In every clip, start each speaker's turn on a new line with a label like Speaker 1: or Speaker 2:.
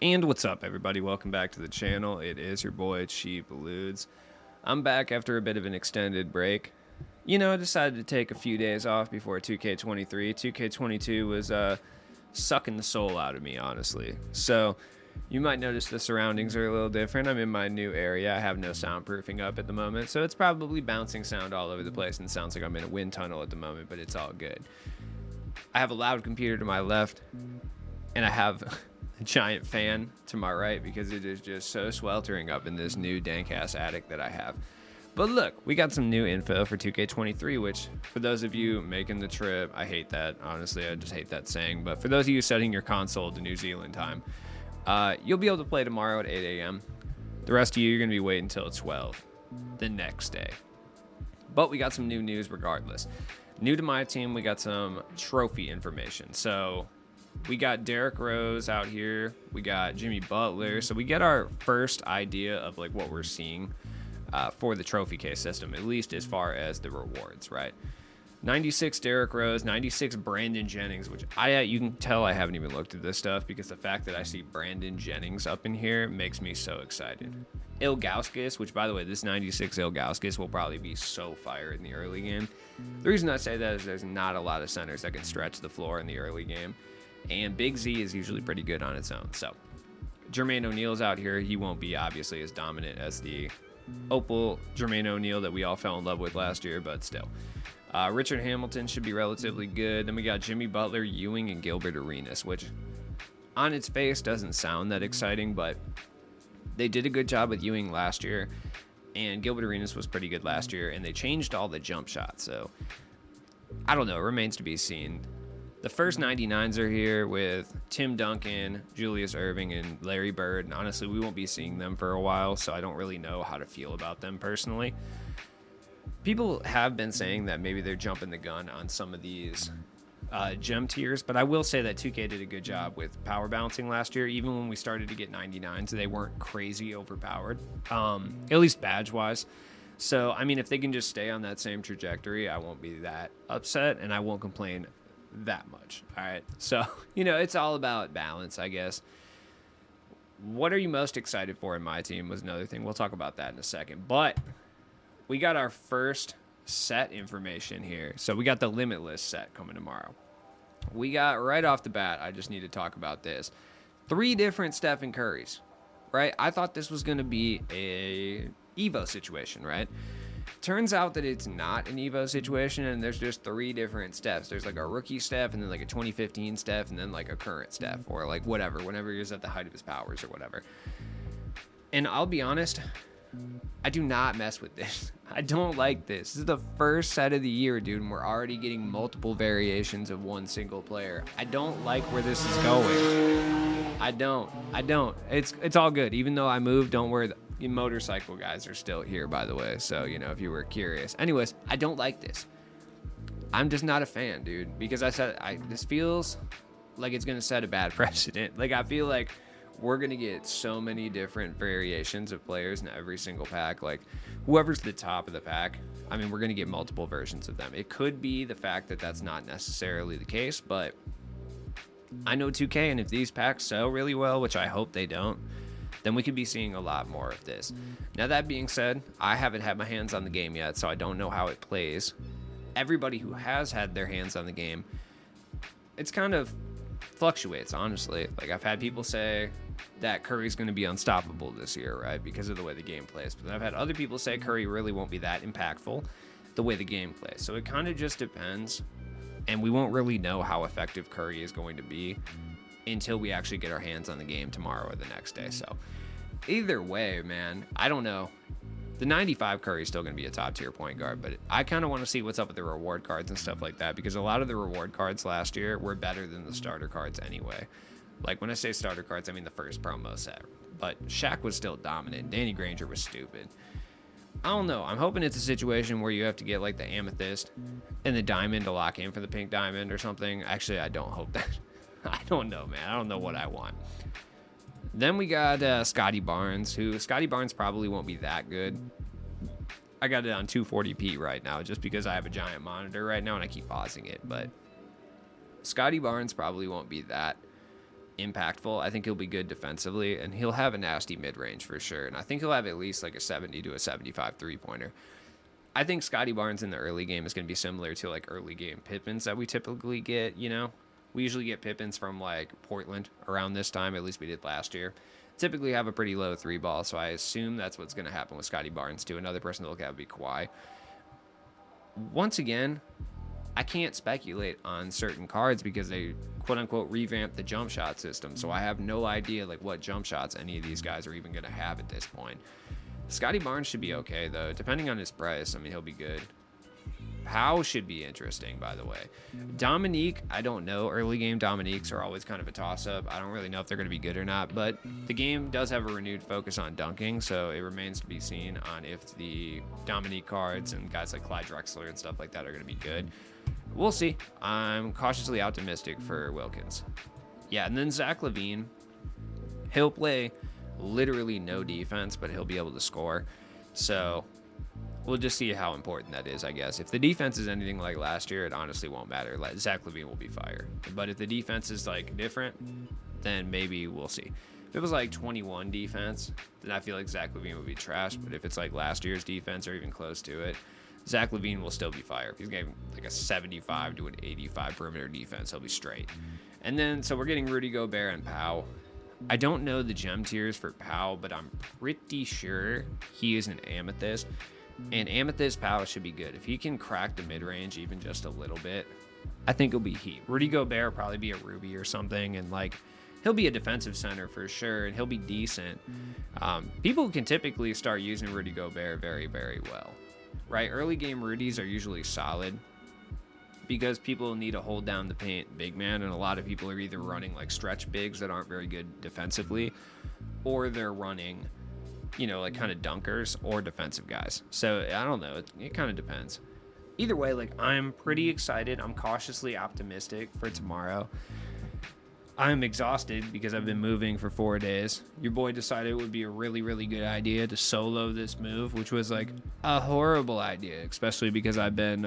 Speaker 1: And what's up, everybody? Welcome back to the channel. It is your boy, Cheap Eludes. I'm back after a bit of an extended break. I decided to take a few days off before 2K23. 2K22 was sucking the soul out of me, honestly. So you might notice the surroundings are a little different. I'm in my new area. I have no soundproofing up at the moment, so it's probably bouncing sound all over the place and sounds like I'm in a wind tunnel at the moment, but it's all good. I have a loud computer to my left, and I have a giant fan to my right because it is just so sweltering up in this new dank-ass attic that I have. But look, we got some new info for 2K23, which for those of you making the trip, I hate that. Honestly, I just hate that saying. But for those of you setting your console to New Zealand time, you'll be able to play tomorrow at 8 a.m. The rest of you're going to be waiting until 12 the next day. But we got some new news regardless. New to my team, we got some trophy information. So we got Derrick Rose out here. We got Jimmy Butler. So we get our first idea of like what we're seeing for the trophy case system, at least as far as the rewards, right? 96 Derrick Rose, 96 Brandon Jennings, which you can tell I haven't even looked at this stuff because the fact that I see Brandon Jennings up in here makes me so excited. Ilgauskas, which by the way, this 96 Ilgauskas will probably be so fire in the early game. The reason I say that is there's not a lot of centers that can stretch the floor in the early game. And Big Z is usually pretty good on its own. So Jermaine O'Neal's out here. He won't be obviously as dominant as the Opal Jermaine O'Neal that we all fell in love with last year, but still. Richard Hamilton should be relatively good. Then we got Jimmy Butler, Ewing, and Gilbert Arenas, which on its face doesn't sound that exciting, but they did a good job with Ewing last year, and Gilbert Arenas was pretty good last year, and they changed all the jump shots. So I don't know. It remains to be seen. The first 99s are here with Tim Duncan, Julius Erving, and Larry Bird. And honestly, we won't be seeing them for a while, so I don't really know how to feel about them personally. People have been saying that maybe they're jumping the gun on some of these gem tiers, but I will say that 2K did a good job with power balancing last year. Even when we started to get 99s, they weren't crazy overpowered, at least badge-wise. So, I mean, if they can just stay on that same trajectory, I won't be that upset, and I won't complain that much. All right, so it's all about balance, I guess. What are you most excited for in my team was another thing. We'll talk about that in a second, but we got our first set information here. So we got the Limitless set coming tomorrow. We got right off the bat, I just need to talk about this, 3 different Stephen Currys, right? I thought this was going to be a Evo situation, right? Turns out that it's not an Evo situation, and there's just 3 different Stephs. There's like a rookie Steph, and then like a 2015 Steph, and then like a current Steph, or like whatever, whenever he's at the height of his powers or whatever. And I'll be honest, I do not mess with this. I don't like this. This is the first set of the year, dude, and we're already getting multiple variations of one single player. I don't like where this is going. I don't. It's all good. Even though I moved, don't worry. The motorcycle guys are still here, by the way, so if you were curious. Anyways, I don't like this. I'm just not a fan, dude, because this feels like it's gonna set a bad precedent. Like, I feel like we're gonna get so many different variations of players in every single pack. Like, whoever's the top of the pack, I mean, we're gonna get multiple versions of them. It could be the fact that that's not necessarily the case, but I know 2K, and if these packs sell really well, which I hope they don't, then we could be seeing a lot more of this. Now, that being said, I haven't had my hands on the game yet, so I don't know how it plays. Everybody who has had their hands on the game, it's kind of fluctuates, honestly. Like, I've had people say that Curry's going to be unstoppable this year, right, because of the way the game plays. But I've had other people say Curry really won't be that impactful the way the game plays. So it kind of just depends, and we won't really know how effective Curry is going to be until we actually get our hands on the game tomorrow or the next day. So either way, man, I don't know. The 95 Curry is still going to be a top tier point guard, but I kind of want to see what's up with the reward cards and stuff like that, because a lot of the reward cards last year were better than the starter cards anyway. Like, when I say starter cards, I mean the first promo set. But Shaq was still dominant. Danny Granger was stupid. I don't know. I'm hoping it's a situation where you have to get like the amethyst and the diamond to lock in for the pink diamond or something. Actually, I don't hope that. I don't know, man. I don't know what I want. Then we got Scotty Barnes, who Scotty Barnes probably won't be that good. I got it on 240p right now just because I have a giant monitor right now and I keep pausing it. But Scotty Barnes probably won't be that impactful. I think he'll be good defensively, and he'll have a nasty mid-range for sure. And I think he'll have at least like a 70 to a 75 three-pointer. I think Scotty Barnes in the early game is going to be similar to like early game Pippins that we typically get, you know? We usually get Pippins from like Portland around this time, at least we did last year. Typically have a pretty low three ball, so I assume that's what's going to happen with Scotty Barnes too. Another person to look at would be Kawhi. Once again, I can't speculate on certain cards because they quote unquote revamped the jump shot system. So I have no idea like what jump shots any of these guys are even going to have at this point. Scotty Barnes should be okay though, depending on his price. I mean, he'll be good. Powell should be interesting, by the way. Dominique, I don't know. Early game Dominiques are always kind of a toss-up. I don't really know if they're going to be good or not, but the game does have a renewed focus on dunking, so it remains to be seen on if the Dominique cards and guys like Clyde Drexler and stuff like that are going to be good. We'll see. I'm cautiously optimistic for Wilkins. Yeah, and then Zach LaVine, he'll play literally no defense, but he'll be able to score. So we'll just see how important that is, I guess. If the defense is anything like last year, it honestly won't matter. Like, Zach LaVine will be fire. But if the defense is like different, then maybe we'll see. If it was like 21 defense, then I feel like Zach LaVine would be trash. But if it's like last year's defense or even close to it, Zach LaVine will still be fire. If he's getting like a 75 to an 85 perimeter defense, he'll be straight. And then, so we're getting Rudy Gobert and Powell. I don't know the gem tiers for Powell, but I'm pretty sure he is an amethyst. And Amethyst Powell should be good. If he can crack the mid-range even just a little bit, I think he'll be heat. Rudy Gobert will probably be a Ruby or something, and like he'll be a defensive center for sure, and he'll be decent. People can typically start using Rudy Gobert very, very well, right? Early game Rudies are usually solid because people need to hold down the paint big man, and a lot of people are either running like stretch bigs that aren't very good defensively, or they're running, you know, like kind of dunkers or defensive guys. So I don't know. It kind of depends. Either way, like I'm pretty excited. I'm cautiously optimistic for tomorrow. I'm exhausted because I've been moving for 4 days. Your boy decided it would be a really, really good idea to solo this move, which was like a horrible idea, especially because I've been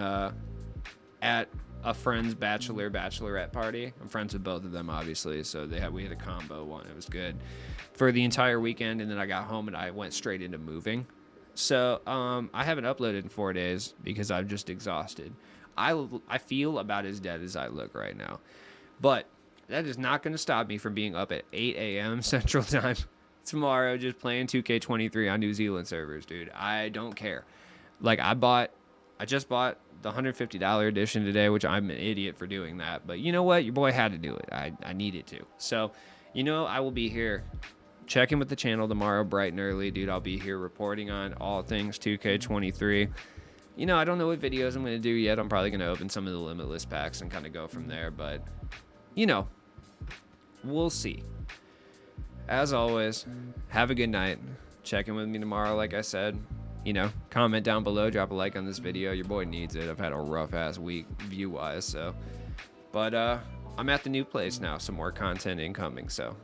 Speaker 1: at a friend's bachelorette party. I'm friends with both of them, obviously, so we had a combo one. It was good for the entire weekend, and then I got home and I went straight into moving. So I haven't uploaded in 4 days because I'm just exhausted. I feel about as dead as I look right now, but that is not going to stop me from being up at 8 a.m. Central Time tomorrow just playing 2K23 on New Zealand servers, dude. I don't care. Like I just bought the $150 edition today, which I'm an idiot for doing that. But you know what? Your boy had to do it. I needed to. So, you know, I will be here. Check in with the channel tomorrow bright and early, dude. I'll be here reporting on all things 2K23. You know, I don't know what videos I'm going to do yet. I'm probably going to open some of the Limitless Packs and kind of go from there. But, you know, we'll see. As always, have a good night. Check in with me tomorrow, like I said. You know, comment down below, drop a like on this video. Your boy needs it. I've had a rough ass week view-wise, so. But I'm at the new place now. Some more content incoming, so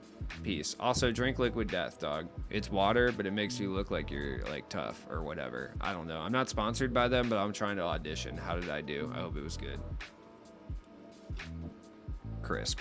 Speaker 1: peace. Also, drink liquid death, dog. It's water, but it makes you look like you're like tough or whatever. I don't know. I'm not sponsored by them, but I'm trying to audition. How did I do? I hope it was good. Crisp.